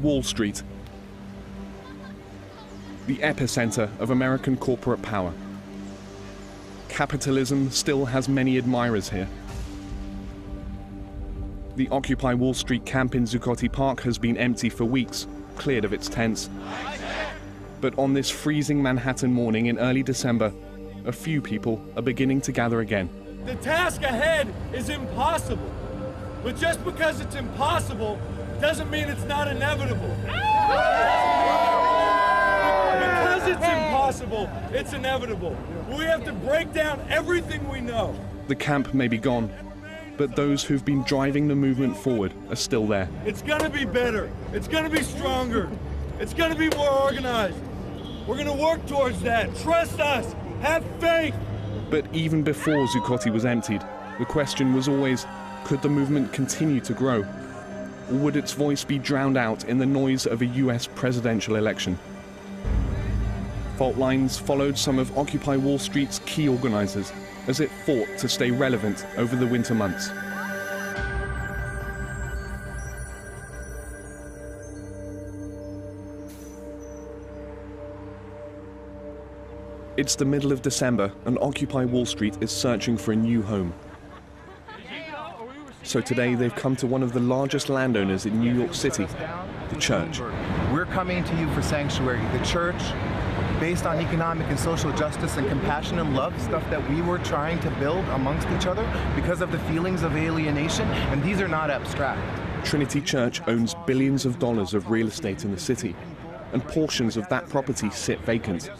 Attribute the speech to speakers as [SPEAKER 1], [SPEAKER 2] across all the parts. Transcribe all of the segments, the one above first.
[SPEAKER 1] Wall Street, the epicenter of American corporate power. Capitalism still has many admirers here. The Occupy Wall Street camp in Zuccotti Park has been empty for weeks, cleared of its tents. But on this freezing Manhattan morning in early December, a few people are beginning to gather again.
[SPEAKER 2] The task ahead is impossible. But just because it's impossible doesn't mean it's not inevitable. Because it's impossible, it's inevitable. We have to break down everything we know.
[SPEAKER 1] The camp may be gone, but those who've been driving the movement forward are still there.
[SPEAKER 2] It's gonna be better. It's gonna be stronger. It's gonna be more organized. We're gonna work towards that. Trust us. Have faith.
[SPEAKER 1] But even before Zuccotti was emptied, the question was always, could the movement continue to grow? Or would its voice be drowned out in the noise of a US presidential election? Fault lines followed some of Occupy Wall Street's key organizers as it fought to stay relevant over the winter months. It's the middle of December and Occupy Wall Street is searching for a new home. So today they've come to one of the largest landowners in New York City, the church.
[SPEAKER 3] We're coming to you for sanctuary. The church, based on economic and social justice and compassion and love, stuff that we were trying to build amongst each other because of the feelings of alienation, and these are not abstract.
[SPEAKER 1] Trinity Church owns billions of dollars of real estate in the city, and portions of that property sit vacant.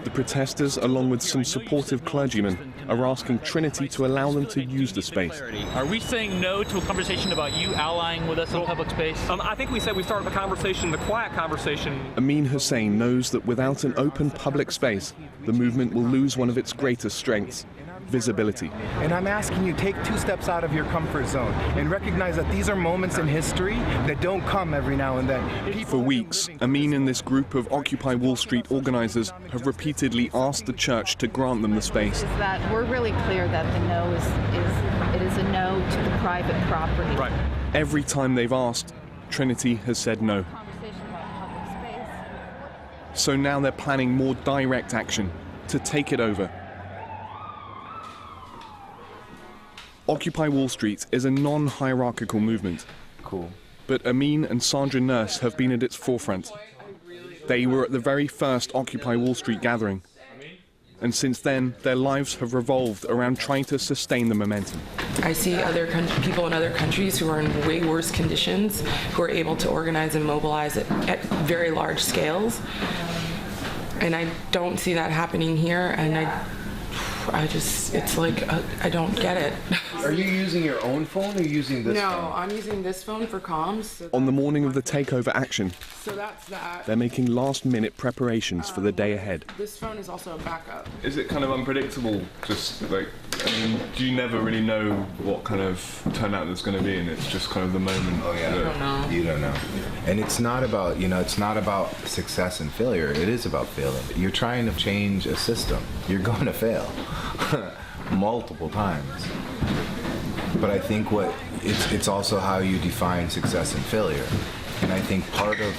[SPEAKER 1] The protesters, along with some supportive clergymen, are asking Trinity to allow them to use the space.
[SPEAKER 4] Are we saying no to a conversation about you allying with us in public space?
[SPEAKER 5] I think we said we started the conversation, the quiet conversation.
[SPEAKER 1] Amin Hussein knows that without an open public space, the movement will lose one of its greatest strengths: visibility.
[SPEAKER 3] And I'm asking you, take 2 steps out of your comfort zone and recognize that these are moments in history that don't come every now and then.
[SPEAKER 1] For weeks, Amin and this group of Occupy Wall Street organizers have repeatedly asked the church to grant them the space.
[SPEAKER 6] Is that we're really clear that the no is a no to the private property.
[SPEAKER 5] Right.
[SPEAKER 1] Every time they've asked, Trinity has said no. So now they're planning more direct action to take it over. Occupy Wall Street is a non-hierarchical movement.
[SPEAKER 3] Cool.
[SPEAKER 1] But Amin and Sandra Nurse have been at its forefront. They were at the very first Occupy Wall Street gathering. And since then, their lives have revolved around trying to sustain the momentum.
[SPEAKER 7] I see other people in other countries who are in way worse conditions, who are able to organize and mobilize at very large scales. And I don't see that happening here, and it's like, I don't get it.
[SPEAKER 3] Are you using your own phone or using this phone?
[SPEAKER 7] No, I'm using this phone for comms. So
[SPEAKER 1] On the morning of the takeover action,
[SPEAKER 7] so that's that.
[SPEAKER 1] they're making last-minute preparations for the day ahead.
[SPEAKER 7] This phone is also a backup.
[SPEAKER 8] Is it kind of unpredictable? Just like, I mean, do you never really know what kind of turnout there's going to be, and it's just kind of the moment?
[SPEAKER 3] Oh yeah,
[SPEAKER 7] I don't know.
[SPEAKER 3] You don't know. And it's not about, it's not about success and failure. It is about failing. You're trying to change a system. You're going to fail multiple times. But I think it's also how you define success and failure. And I think part of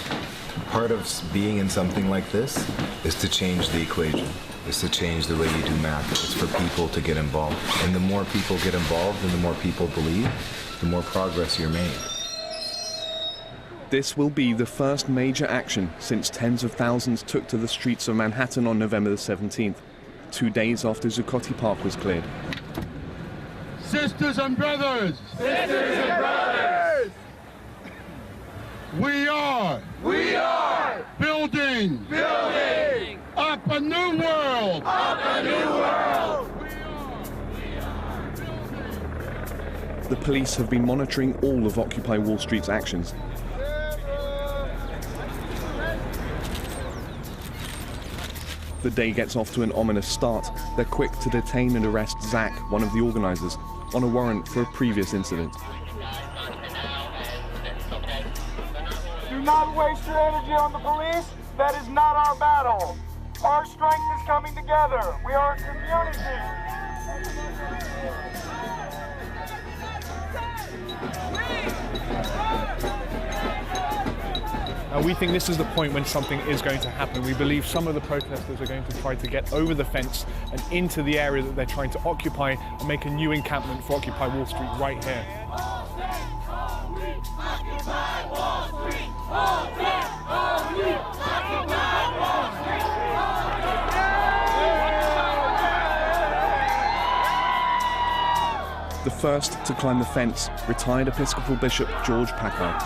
[SPEAKER 3] being in something like this is to change the equation. Is to change the way you do math. It's for people to get involved. And the more people get involved and the more people believe, the more progress you're made.
[SPEAKER 1] This will be the first major action since tens of thousands took to the streets of Manhattan on November the 17th, 2 days after Zuccotti Park was cleared.
[SPEAKER 2] Sisters and brothers! Sisters and brothers! We are building up a new world!
[SPEAKER 1] The police have been monitoring all of Occupy Wall Street's actions. The day gets off to an ominous start. They're quick to detain and arrest Zach, one of the organizers, on a warrant for a previous incident.
[SPEAKER 2] Do not waste your energy on the police. That is not our battle. Our strength is coming together. We are a community.
[SPEAKER 9] We think this is the point when something is going to happen. We believe some of the protesters are going to try to get over the fence and into the area that they're trying to occupy and make a new encampment for Occupy Wall Street right here.
[SPEAKER 1] The first to climb the fence, retired Episcopal Bishop George Packard.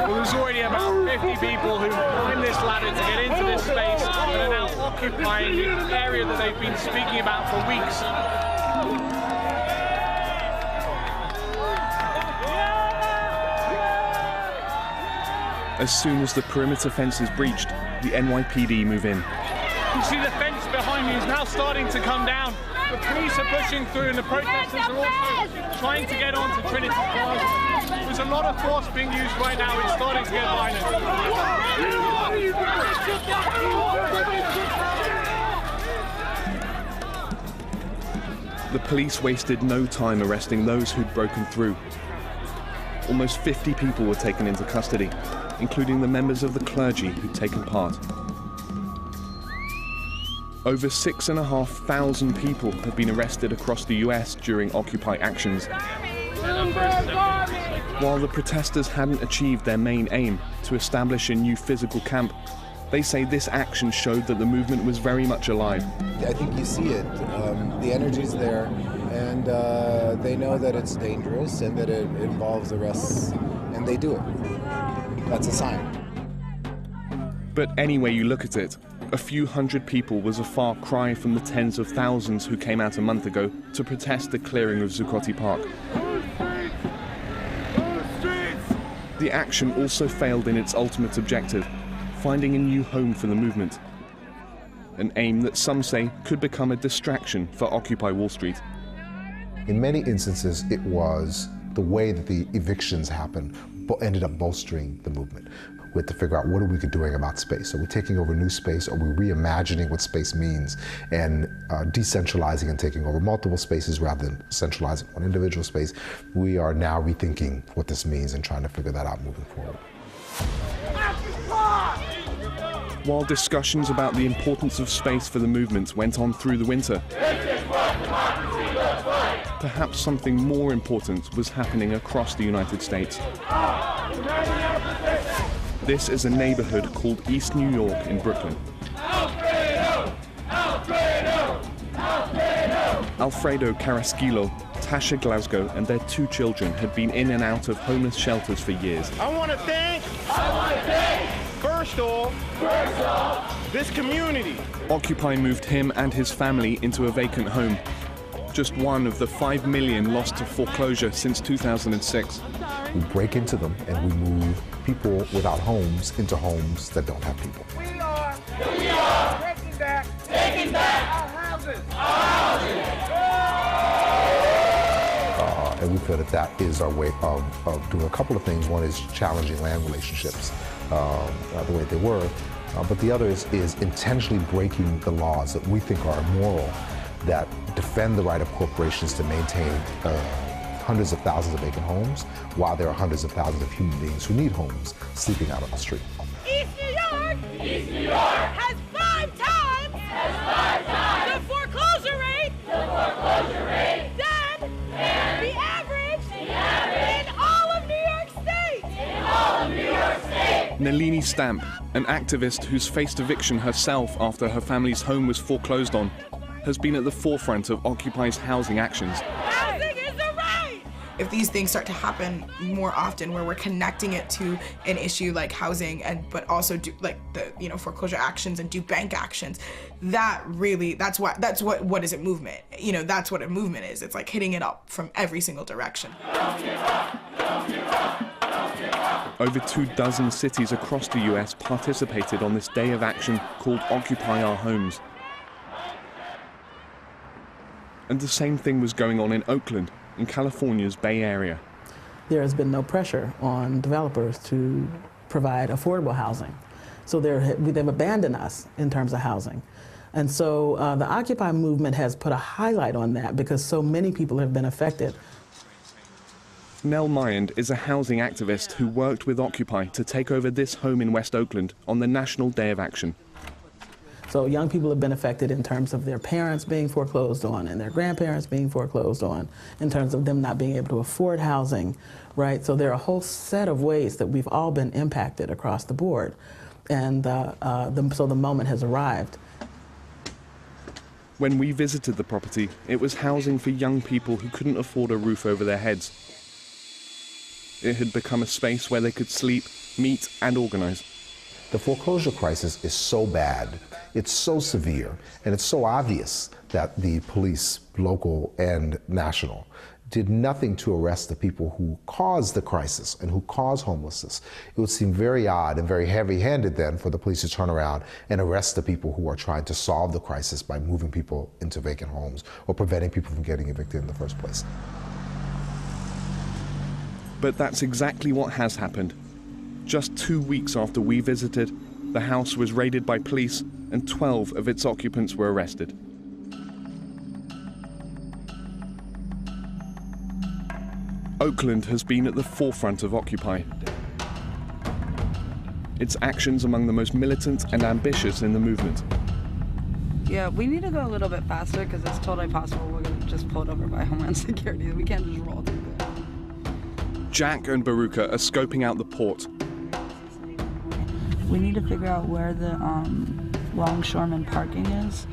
[SPEAKER 9] Well, there's already about 50 people who climbed this ladder to get into this space and are now occupying the area that they've been speaking about for weeks.
[SPEAKER 1] As soon as the perimeter fence is breached, the NYPD move in.
[SPEAKER 9] You see the fence behind me is now starting to come down. The police are pushing through and the protesters are also trying to get onto Trinity Plaza. There's a lot of force being used right now. It's starting to get violent.
[SPEAKER 1] The police wasted no time arresting those who'd broken through. Almost 50 people were taken into custody, including the members of the clergy who'd taken part. Over 6,500 people have been arrested across the US during Occupy actions. While the protesters hadn't achieved their main aim, to establish a new physical camp, they say this action showed that the movement was very much alive.
[SPEAKER 10] I think you see it. The energy's there, and they know that it's dangerous and that it involves arrests, and they do it. That's a sign.
[SPEAKER 1] But any way you look at it, a few hundred people was a far cry from the tens of thousands who came out a month ago to protest the clearing of Zuccotti Park. The action also failed in its ultimate objective, finding a new home for the movement. An aim that some say could become a distraction for Occupy Wall Street.
[SPEAKER 11] In many instances, it was the way that the evictions happened ended up bolstering the movement. We had to figure out what are we doing about space. Are we taking over new space? Are we reimagining what space means and decentralizing and taking over multiple spaces rather than centralizing one individual space? We are now rethinking what this means and trying to figure that out moving forward.
[SPEAKER 1] While discussions about the importance of space for the movement went on through the winter, perhaps something more important was happening across the United States. This is a neighborhood called East New York in Brooklyn. Alfredo Carrasquillo, Tasha Glasgow, and their 2 children had been in and out of homeless shelters for years.
[SPEAKER 12] I want to thank first off, this community.
[SPEAKER 1] Occupy moved him and his family into a vacant home, just one of the 5 million lost to foreclosure since 2006.
[SPEAKER 11] We break into them and we move people without homes into homes that don't have people.
[SPEAKER 12] We are taking back our houses.
[SPEAKER 11] And we feel that that is our way of doing a couple of things. One is challenging land relationships the way they were, but the other is intentionally breaking the laws that we think are immoral, that defend the right of corporations to maintain hundreds of thousands of vacant homes, while there are hundreds of thousands of human beings who need homes sleeping out on the street.
[SPEAKER 13] East New York has 5 times the foreclosure rate than the average in all of New York State.
[SPEAKER 1] Nalini Stamp, an activist who's faced eviction herself after her family's home was foreclosed on, has been at the forefront of Occupy's housing actions.
[SPEAKER 14] If these things start to happen more often, where we're connecting it to an issue like housing, but also do like the foreclosure actions and do bank actions, that's what is a movement. That's what a movement is. It's like hitting it up from every single direction.
[SPEAKER 1] Over 24 cities across the US participated on this day of action called Occupy Our Homes. And the same thing was going on in Oakland, in California's Bay Area.
[SPEAKER 15] There has been no pressure on developers to provide affordable housing. So they've abandoned us in terms of housing. And so the Occupy movement has put a highlight on that because so many people have been affected.
[SPEAKER 1] Nell Myand is a housing activist who worked with Occupy to take over this home in West Oakland on the National Day of Action.
[SPEAKER 15] So young people have been affected in terms of their parents being foreclosed on and their grandparents being foreclosed on, in terms of them not being able to afford housing, right? So there are a whole set of ways that we've all been impacted across the board. And so the moment has arrived.
[SPEAKER 1] When we visited the property, it was housing for young people who couldn't afford a roof over their heads. It had become a space where they could sleep, meet, and organize.
[SPEAKER 11] The foreclosure crisis is so bad, it's so severe, and it's so obvious that the police, local and national, did nothing to arrest the people who caused the crisis and who caused homelessness. It would seem very odd and very heavy-handed then for the police to turn around and arrest the people who are trying to solve the crisis by moving people into vacant homes or preventing people from getting evicted in the first place.
[SPEAKER 1] But that's exactly what has happened. Just 2 weeks after we visited, the house was raided by police and 12 of its occupants were arrested. Oakland has been at the forefront of Occupy. Its actions among the most militant and ambitious in the movement.
[SPEAKER 16] Yeah, we need to go a little bit faster because it's totally possible we're going to just pulled over by Homeland Security. We can't just roll through there.
[SPEAKER 1] Jack and Baruka are scoping out the port.
[SPEAKER 16] We need to figure out where the longshoreman parking is.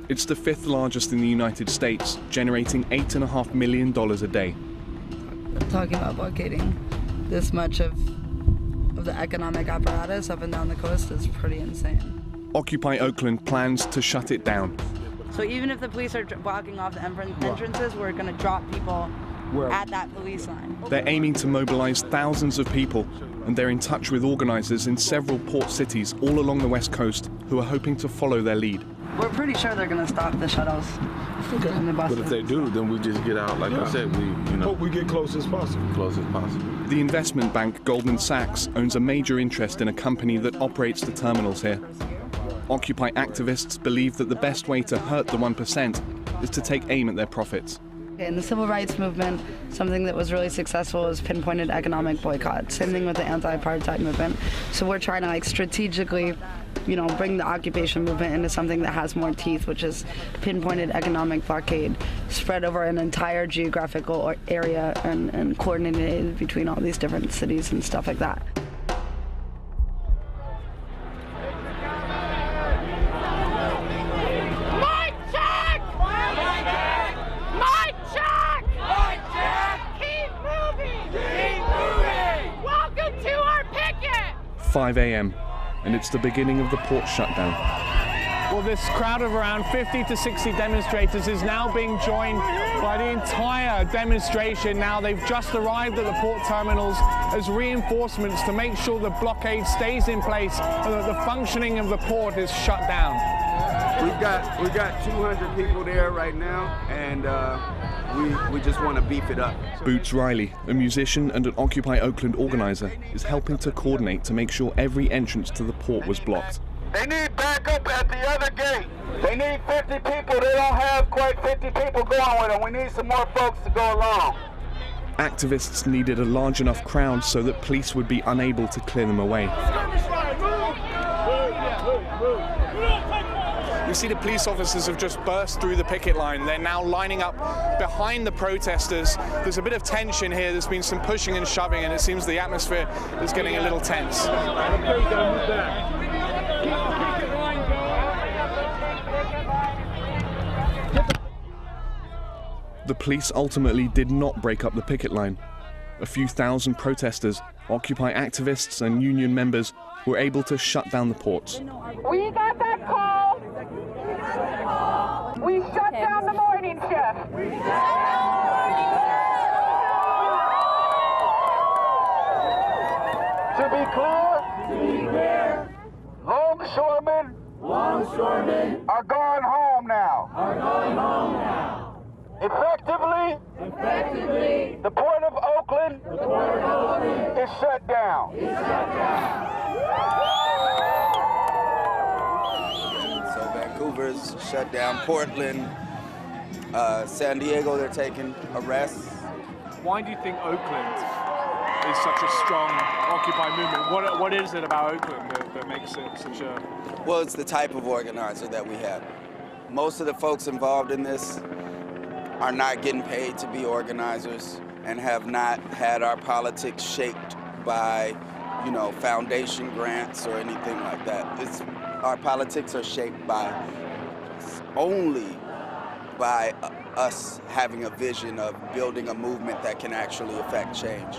[SPEAKER 1] It's the 5th largest in the United States, generating $8.5 million a day.
[SPEAKER 16] Talking about blockading this much of the economic apparatus up and down the coast is pretty insane.
[SPEAKER 1] Occupy Oakland plans to shut it down.
[SPEAKER 16] So even if the police are blocking off the entrances, we're going to drop people at that police line.
[SPEAKER 1] They're aiming to mobilize thousands of people, and they're in touch with organizers in several port cities all along the West Coast who are hoping to follow their lead.
[SPEAKER 16] We're pretty sure they're going to stop the shuttles. And the buses.
[SPEAKER 17] But if they do, then we just get out. Like I said,
[SPEAKER 12] hope we get close as possible.
[SPEAKER 17] Close as possible.
[SPEAKER 1] The investment bank Goldman Sachs owns a major interest in a company that operates the terminals here. Occupy activists believe that the best way to hurt the 1% is to take aim at their profits.
[SPEAKER 16] In the civil rights movement, something that was really successful was pinpointed economic boycott. Same thing with the anti-apartheid movement. So we're trying to strategically, bring the occupation movement into something that has more teeth, which is pinpointed economic blockade, spread over an entire geographical area and coordinated between all these different cities and stuff like that.
[SPEAKER 13] Mike check!
[SPEAKER 1] 5 a.m. and it's the beginning of the port shutdown.
[SPEAKER 9] Well, this crowd of around 50 to 60 demonstrators is now being joined by the entire demonstration. Now they've just arrived at the port terminals as reinforcements to make sure the blockade stays in place and that the functioning of the port is shut down.
[SPEAKER 18] We've got 200 people there right now, and we just want to beef it up.
[SPEAKER 1] Boots Riley, a musician and an Occupy Oakland organizer, is helping to coordinate to make sure every entrance to the port was blocked.
[SPEAKER 12] They need backup at the other gate. They need 50 people. They don't have quite 50 people going with them. We need some more folks to go along.
[SPEAKER 1] Activists needed a large enough crowd so that police would be unable to clear them away.
[SPEAKER 9] You see the police officers have just burst through the picket line. They're now lining up behind the protesters. There's a bit of tension here. There's been some pushing and shoving, and it seems the atmosphere is getting a little tense.
[SPEAKER 1] The police ultimately did not break up the picket line. A few thousand protesters, Occupy activists and union members were able to shut down the ports.
[SPEAKER 13] We got that call. We shut down the morning shift.
[SPEAKER 12] To be clear, longshoremen are going home now. Effectively, the Port of Oakland is shut down.
[SPEAKER 3] So Vancouver is
[SPEAKER 18] stores shut down. Portland, San Diego, they're taking arrests.
[SPEAKER 9] Why do you think Oakland is such a strong Occupy movement? What is it about Oakland that makes it such a...
[SPEAKER 18] Well, it's the type of organizer that we have. Most of the folks involved in this are not getting paid to be organizers and have not had our politics shaped by, you know, foundation grants or anything like that. Our politics are shaped by only by us having a vision of building a movement that can actually affect change.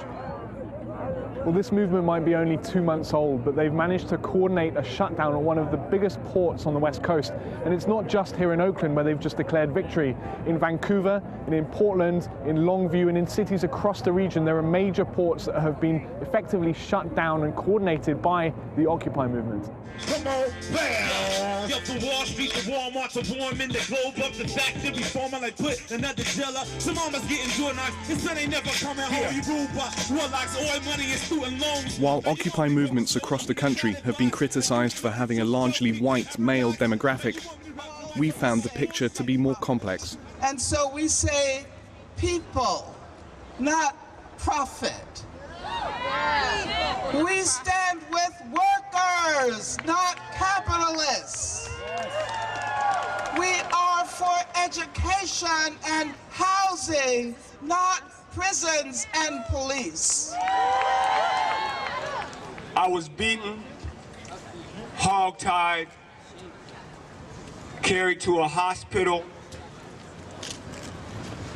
[SPEAKER 9] Well, this movement might be only 2 months old, but they've managed to coordinate a shutdown on one of the biggest ports on the West Coast. And it's not just here in Oakland where they've just declared victory. In Vancouver, and in Portland, in Longview, and in cities across the region, there are major ports that have been effectively shut down and coordinated by the Occupy movement.
[SPEAKER 19] Come on, bam! Yo, from Wall Street to Walmart to Warman, the globe up the factory forming like put another dealer. Some mama's getting door knives. His son ain't never coming home. You rule by warlocks, oil money, and student loans.
[SPEAKER 1] While Occupy movements across the country have been criticized for having a largely white male demographic, we found the picture to be more complex.
[SPEAKER 20] And so we say people, not profit. We stand with workers, not capitalists. We are for education and housing, not prisons and police.
[SPEAKER 19] I was beaten, hogtied, carried to a hospital.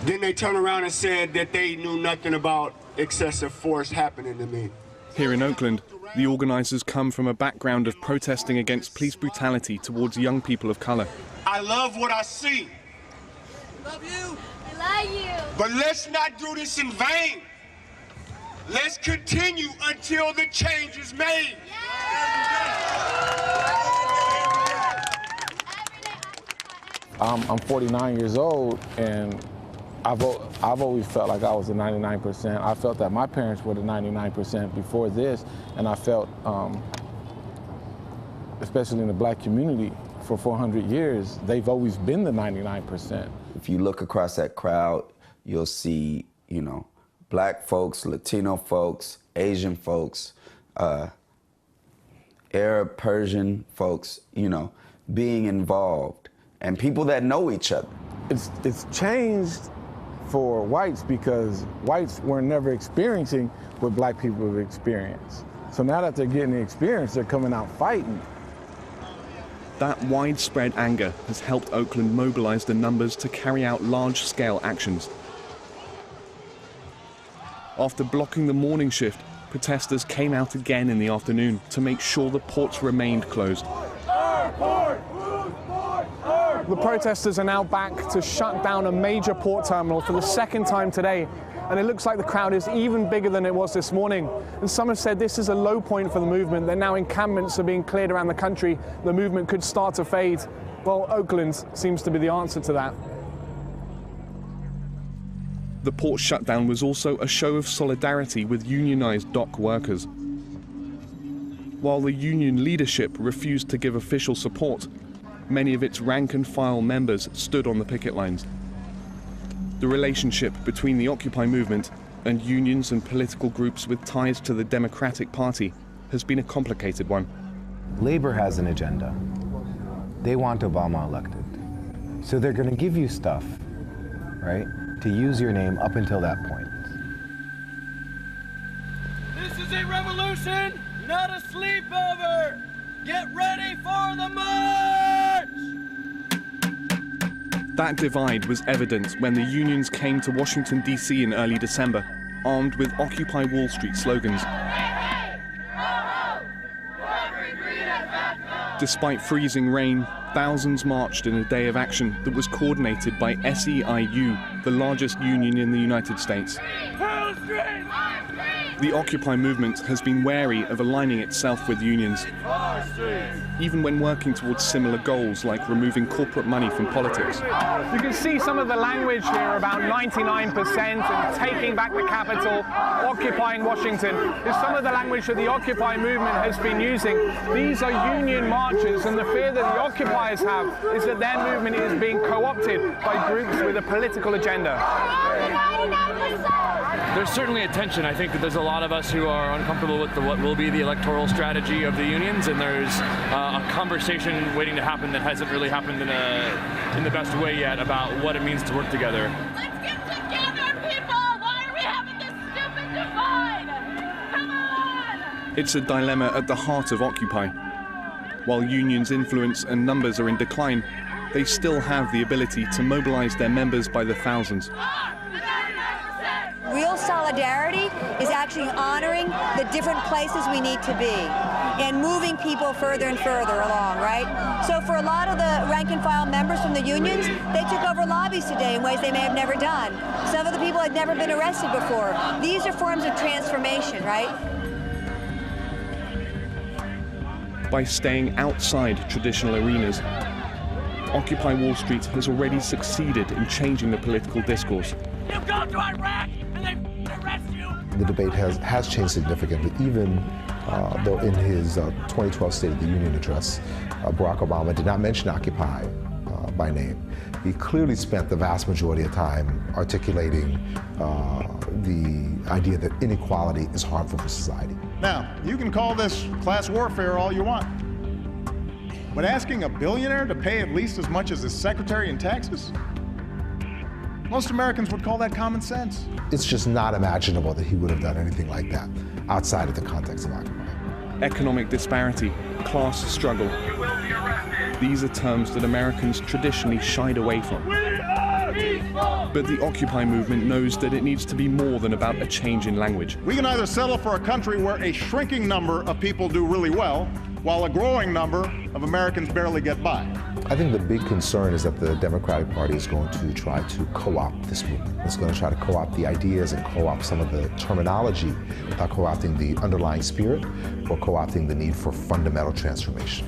[SPEAKER 19] Then they turned around and said that they knew nothing about excessive force happening to me.
[SPEAKER 1] Here in Oakland, the organizers come from a background of protesting against police brutality towards young people of color.
[SPEAKER 19] I love what I see.
[SPEAKER 13] Love you. I love you.
[SPEAKER 19] But let's not do this in vain. Let's continue until the change is made.
[SPEAKER 17] I'm 49 years old, and I've always felt like I was the 99%. I felt that my parents were the 99% before this, and I felt, especially in the black community, for 400 years, they've always been the 99%.
[SPEAKER 18] If you look across that crowd, you'll see, you know, black folks, Latino folks, Asian folks, Arab, Persian folks, you know, being involved, and people that know each other.
[SPEAKER 17] It's changed for whites because whites were never experiencing what black people have experienced. So now that they're getting the experience, they're coming out fighting.
[SPEAKER 1] That widespread anger has helped Oakland mobilize the numbers to carry out large-scale actions. After blocking the morning shift, protesters came out again in the afternoon to make sure the ports remained closed.
[SPEAKER 9] The protesters are now back to shut down a major port terminal for the second time today, and it looks like the crowd is even bigger than it was this morning. And some have said this is a low point for the movement, that now encampments are being cleared around the country, the movement could start to fade. Well, Oakland seems to be the answer to that.
[SPEAKER 1] The port shutdown was also a show of solidarity with unionized dock workers. While the union leadership refused to give official support, many of its rank-and-file members stood on the picket lines. The relationship between the Occupy movement and unions and political groups with ties to the Democratic Party has been a complicated one.
[SPEAKER 3] Labor has an agenda. They want Obama elected. So they're going to give you stuff, right, to use your name up until that point.
[SPEAKER 2] This is a revolution, not a sleepover. Get ready for the march!
[SPEAKER 1] That divide was evident when the unions came to Washington, D.C. in early December, armed with Occupy Wall Street slogans. Despite freezing rain, thousands marched in a day of action that was coordinated by SEIU, the largest union in the United States. The Occupy movement has been wary of aligning itself with unions, even when working towards similar goals like removing corporate money from politics.
[SPEAKER 9] You can see some of the language here about 99% and taking back the capital, occupying Washington, is some of the language that the Occupy movement has been using. These are union marches, and the fear that the occupiers have is that their movement is being co-opted by groups with a political agenda.
[SPEAKER 21] There's certainly a tension. I think that there's a lot of us who are uncomfortable with what will be the electoral strategy of the unions, and there's a conversation waiting to happen that hasn't really happened in the best way yet about what it means to work together.
[SPEAKER 13] Let's get together, people! Why are we having this stupid divide? Come on!
[SPEAKER 1] It's a dilemma at the heart of Occupy. While unions' influence and numbers are in decline, they still have the ability to mobilize their members by the thousands.
[SPEAKER 22] Real solidarity is actually honoring the different places we need to be and moving people further and further along, right? So for a lot of the rank and file members from the unions, they took over lobbies today in ways they may have never done. Some of the people had never been arrested before. These are forms of transformation, right?
[SPEAKER 1] By staying outside traditional arenas, Occupy Wall Street has already succeeded in changing the political discourse.
[SPEAKER 13] You go to Iraq and they arrest you!
[SPEAKER 11] The debate has changed significantly, even though in his 2012 State of the Union address, Barack Obama did not mention Occupy by name. He clearly spent the vast majority of time articulating the idea that inequality is harmful for society.
[SPEAKER 23] Now, you can call this class warfare all you want, but asking a billionaire to pay at least as much as his secretary in taxes? Most Americans would call that common sense.
[SPEAKER 11] It's just not imaginable that he would have done anything like that outside of the context of Occupy.
[SPEAKER 1] Economic disparity, class struggle. These are terms that Americans traditionally shied away from. But the Occupy movement knows that it needs to be more than about a change in language.
[SPEAKER 23] We can either settle for a country where a shrinking number of people do really well, while a growing number of Americans barely get by.
[SPEAKER 11] I think the big concern is that the Democratic Party is going to try to co-opt this movement. It's going to try to co-opt the ideas and co-opt some of the terminology without co-opting the underlying spirit or co-opting the need for fundamental transformation.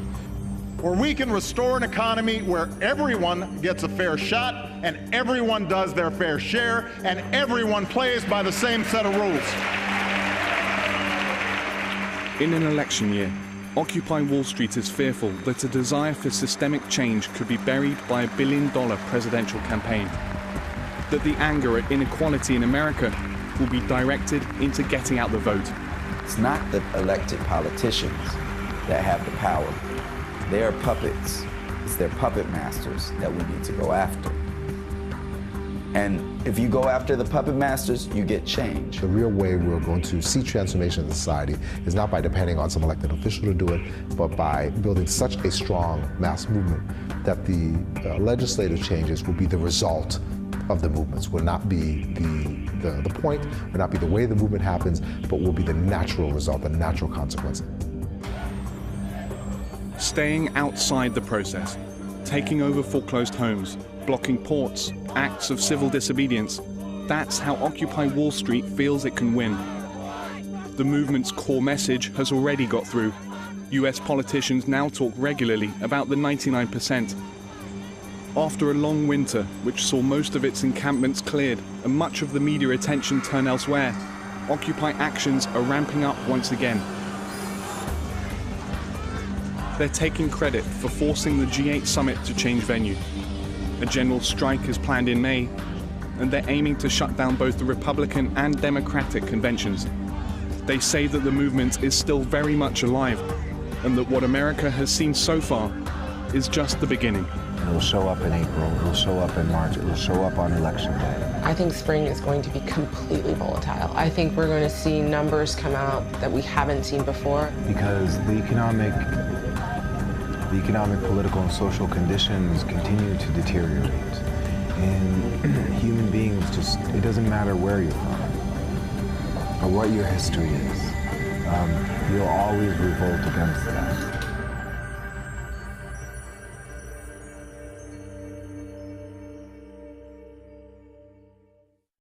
[SPEAKER 23] Where we can restore an economy where everyone gets a fair shot and everyone does their fair share and everyone plays by the same set of rules.
[SPEAKER 1] In an election year, Occupy Wall Street is fearful that a desire for systemic change could be buried by a billion-dollar presidential campaign. That the anger at inequality in America will be directed into getting out the vote.
[SPEAKER 18] It's not the elected politicians that have the power. They are puppets. It's their puppet masters that we need to go after. And if you go after the puppet masters, you get change.
[SPEAKER 11] The real way we're going to see transformation in society is not by depending on some elected official to do it, but by building such a strong mass movement that the legislative changes will be the result of the movements, will not be the point, will not be the way the movement happens, but will be the natural result, the natural consequence.
[SPEAKER 1] Staying outside the process, taking over foreclosed homes, blocking ports, acts of civil disobedience. That's how Occupy Wall Street feels it can win. The movement's core message has already got through. US politicians now talk regularly about the 99%. After a long winter, which saw most of its encampments cleared and much of the media attention turn elsewhere, Occupy actions are ramping up once again. They're taking credit for forcing the G8 summit to change venue. A general strike is planned in May, and they're aiming to shut down both the Republican and Democratic conventions. They say that the movement is still very much alive, and that what America has seen so far is just the beginning.
[SPEAKER 3] It will show up in April, it will show up in March, it will show up on election day.
[SPEAKER 7] I think spring is going to be completely volatile. I think we're going to see numbers come out that we haven't seen before.
[SPEAKER 3] Because the economic, political, and social conditions continue to deteriorate. And human beings just, it doesn't matter where you're from or what your history is, you'll always revolt against that.